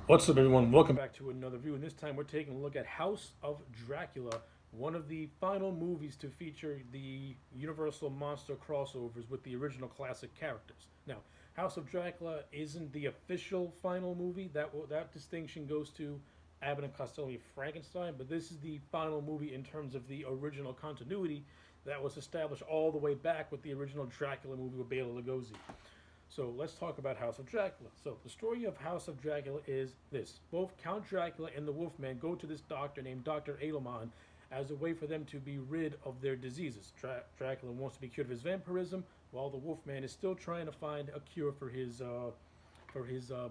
What's up, everyone? Welcome back to another review, and this time we're taking a look at House of Dracula, one of the final movies to feature the Universal monster crossovers with the original classic characters. Now, House of Dracula isn't the official final movie. That distinction goes to Abbott and Costello Frankenstein, but this is the final movie in terms of the original continuity that was established all the way back with the original Dracula movie with Bela Lugosi. So let's talk about House of Dracula. So the story of House of Dracula is this: both Count Dracula and the Wolfman go to this doctor named Dr. Edelman as a way for them to be rid of their diseases. Dracula wants to be cured of his vampirism, while the Wolfman is still trying to find a cure for his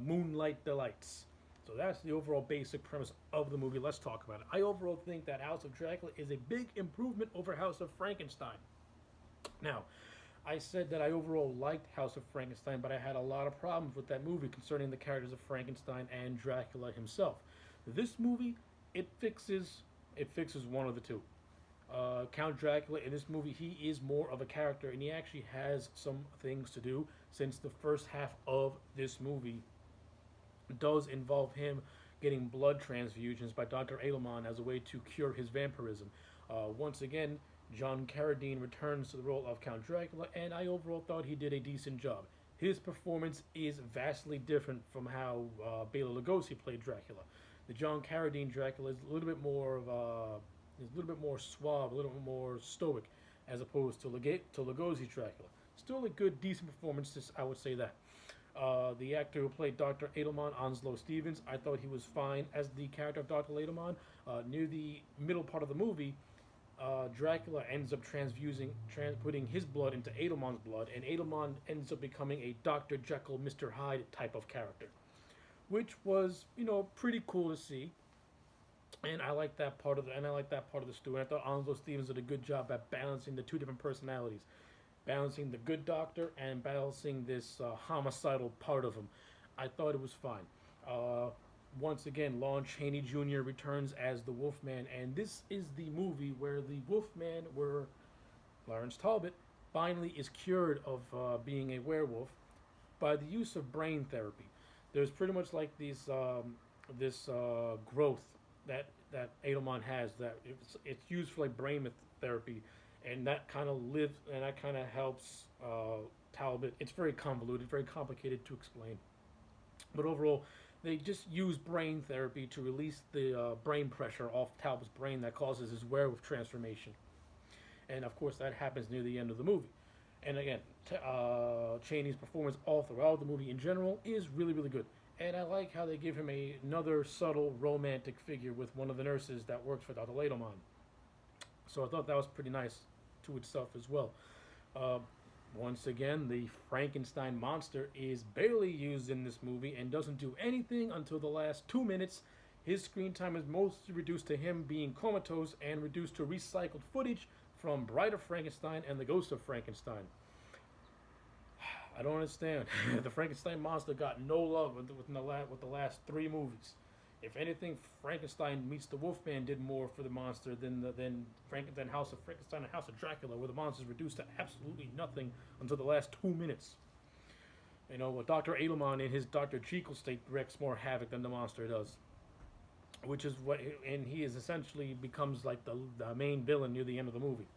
moonlight delights. So that's the overall basic premise of the movie. Let's talk about it. I overall think that House of Dracula is a big improvement over House of Frankenstein. Now, I said that I overall liked House of Frankenstein, but I had a lot of problems with that movie concerning the characters of Frankenstein and Dracula himself. This movie, it fixes one of the two. Count Dracula in this movie, he is more of a character, and he actually has some things to do. Since the first half of this movie does involve him getting blood transfusions by Dr. Edelman as a way to cure his vampirism. Once again, John Carradine returns to the role of Count Dracula, and I overall thought he did a decent job. His performance is vastly different from how Bela Lugosi played Dracula. The John Carradine Dracula is a little bit more is a little bit more suave, a little bit more stoic, as opposed to Lugosi Dracula. Still a good, decent performance, I would say that. The actor who played Dr. Edelman, Onslow Stevens, I thought he was fine as the character of Dr. Edelman. Near the middle part of the movie, Dracula ends up putting his blood into Edelman's blood, and Edelman ends up becoming a Dr. Jekyll, Mr. Hyde type of character, which was, pretty cool to see. And I like that part of the story. I thought Onslow Stevens did a good job at balancing the two different personalities, balancing the good doctor and balancing this homicidal part of him. I thought it was fine. Uh, Once again, Lon Chaney Jr. returns as the Wolfman, and this is the movie where the Wolfman, where Lawrence Talbot finally is cured of being a werewolf by the use of brain therapy. There's pretty much like this growth that Edelman has that it's used for like brain therapy, and that kind of helps Talbot. It's very convoluted, very complicated to explain, but overall, they just use brain therapy to release the brain pressure off Talbot's brain that causes his werewolf transformation. And of course, that happens near the end of the movie. And again, Chaney's performance all throughout the movie in general is really, really good. And I like how they give him another subtle romantic figure with one of the nurses that works for Dr. Lademan. So I thought that was pretty nice to itself as well. Uh, Once again, the Frankenstein monster is barely used in this movie and doesn't do anything until the last 2 minutes. His screen time is mostly reduced to him being comatose and reduced to recycled footage from Bride of Frankenstein and The Ghost of Frankenstein. I don't understand. The Frankenstein monster got no love with the last three movies. If anything, Frankenstein meets the Wolfman did more for the monster than House of Frankenstein and House of Dracula, where the monster is reduced to absolutely nothing until the last 2 minutes. Dr. Edelman in his Dr. Jekyll state wreaks more havoc than the monster does, and he is essentially becomes like the main villain near the end of the movie.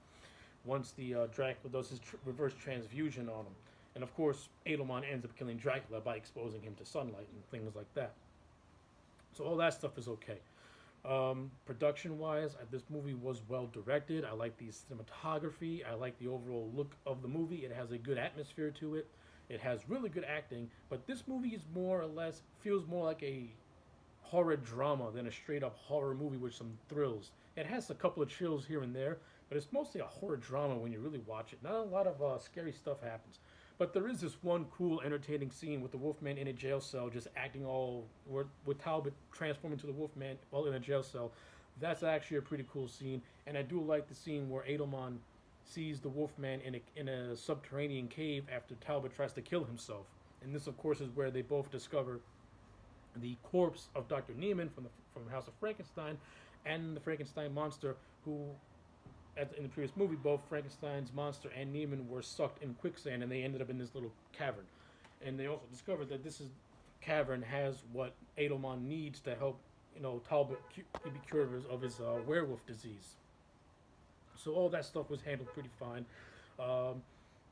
Once the Dracula does his reverse transfusion on him, and of course Edelman ends up killing Dracula by exposing him to sunlight and things like that. So all that stuff is okay. Production wise, this movie was well directed. I like the cinematography. I like the overall look of the movie. It has a good atmosphere to it. It has really good acting. But this movie is more or less feels more like a horror drama than a straight up horror movie with some thrills. It has a couple of chills here and there, but it's mostly a horror drama when you really watch it. Not a lot of scary stuff happens. But there is this one cool, entertaining scene with the Wolfman in a jail cell, just acting with Talbot transforming to the Wolfman while in a jail cell. That's actually a pretty cool scene, and I do like the scene where Edelman sees the Wolfman in a subterranean cave after Talbot tries to kill himself. And this, of course, is where they both discover the corpse of Dr. Neiman from House of Frankenstein, and the Frankenstein monster, who in the previous movie, both Frankenstein's monster and Neiman were sucked in quicksand, and they ended up in this little cavern. And they also discovered that this is cavern has what Edelman needs to help, Talbot be cured of his werewolf disease. So all that stuff was handled pretty fine. Um,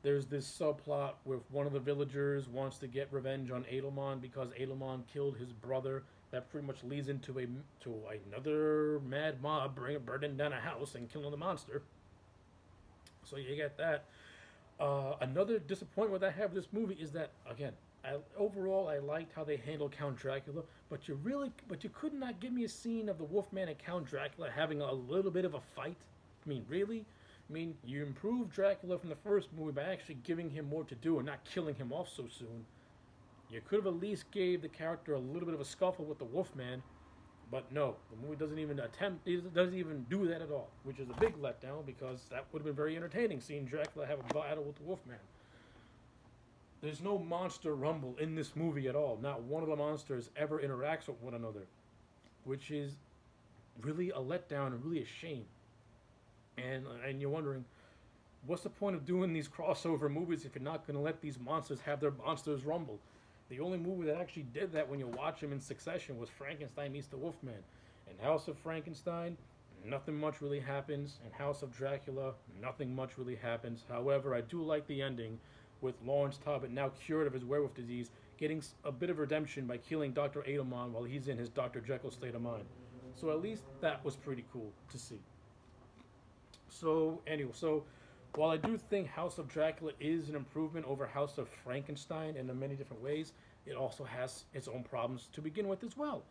there's this subplot where one of the villagers wants to get revenge on Edelman because Edelman killed his brother. That pretty much leads into another mad mob burning down a house and killing the monster. So you get that. Another disappointment I have with this movie is that, again, overall I liked how they handled Count Dracula, but you could not give me a scene of the Wolfman and Count Dracula having a little bit of a fight. I mean, really? I mean, you improved Dracula from the first movie by actually giving him more to do and not killing him off so soon. You could have at least gave the character a little bit of a scuffle with the Wolfman, but no, the movie doesn't even it doesn't even do that at all, which is a big letdown because that would have been very entertaining, seeing Dracula have a battle with the Wolfman. There's no monster rumble in this movie at all. Not one of the monsters ever interacts with one another, which is really a letdown and really a shame. And you're wondering, what's the point of doing these crossover movies if you're not going to let these monsters have their monsters rumble? The only movie that actually did that when you watch them in succession was Frankenstein meets the Wolfman. In House of Frankenstein, nothing much really happens. In House of Dracula, nothing much really happens. However, I do like the ending with Lawrence Talbot, now cured of his werewolf disease, getting a bit of redemption by killing Dr. Edelman while he's in his Dr. Jekyll state of mind. So at least that was pretty cool to see. So anyway, while I do think House of Dracula is an improvement over House of Frankenstein in many different ways, it also has its own problems to begin with as well.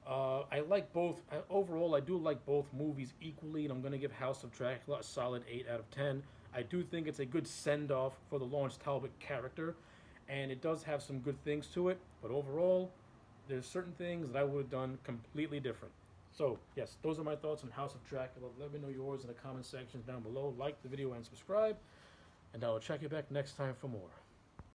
I like both. Overall, I do like both movies equally, and I'm going to give House of Dracula a solid 8 out of 10. I do think it's a good send-off for the Lawrence Talbot character, and it does have some good things to it, but overall, there's certain things that I would have done completely different. So, yes, those are my thoughts on House of Dracula. Let me know yours in the comment sections down below. Like the video and subscribe, and I will check you back next time for more.